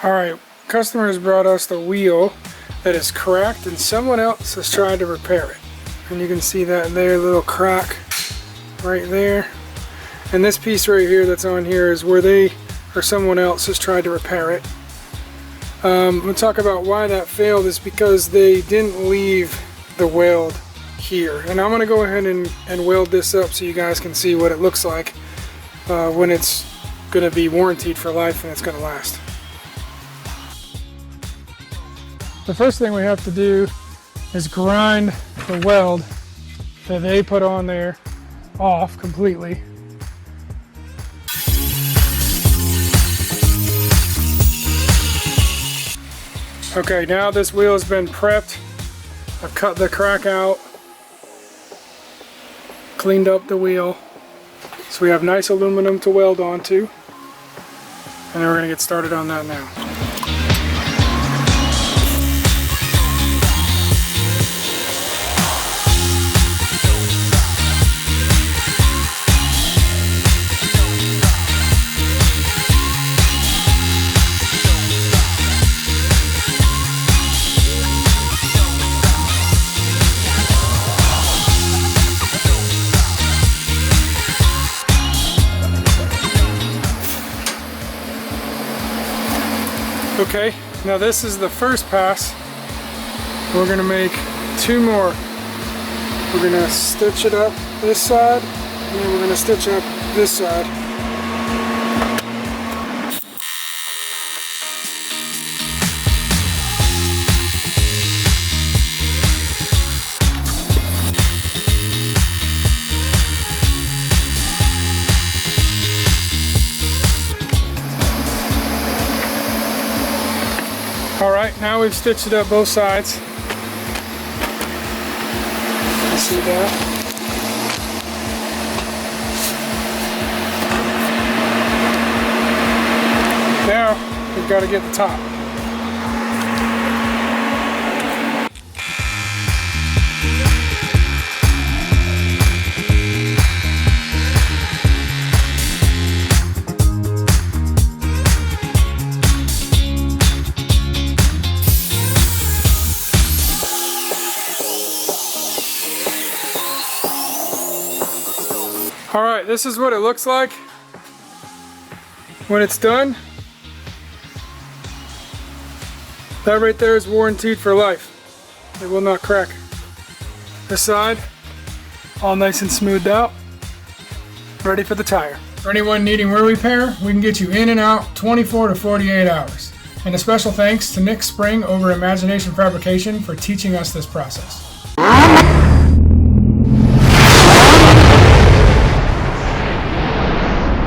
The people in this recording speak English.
Alright, customers brought us the wheel that is cracked and someone else has tried to repair it. And you can see that there, little crack right there. And this piece right here that's on here is where they or someone else has tried to repair it. We'll talk about why that failed is because they didn't leave the weld here. And I'm going to go ahead and weld this up so you guys can see what it looks like when it's going to be warranted for life and it's going to last. The first thing we have to do is grind the weld that they put on there off completely. Okay, now this wheel has been prepped. I've cut the crack out, cleaned up the wheel, so we have nice aluminum to weld onto, and then we're going to get started on that now. Okay, now this is the first pass. We're going to make two more. We're going to stitch it up this side, and then we're going to stitch up this side. Alright, now we've stitched it up both sides. You see that? Now, we've got to get the top. Alright, this is what it looks like when it's done. That right there is warranted for life. It will not crack. This side, all nice and smoothed out, ready for the tire. For anyone needing wheel repair, we can get you in and out 24 to 48 hours. And a special thanks to Nick Spring over Imagination Fabrication for teaching us this process.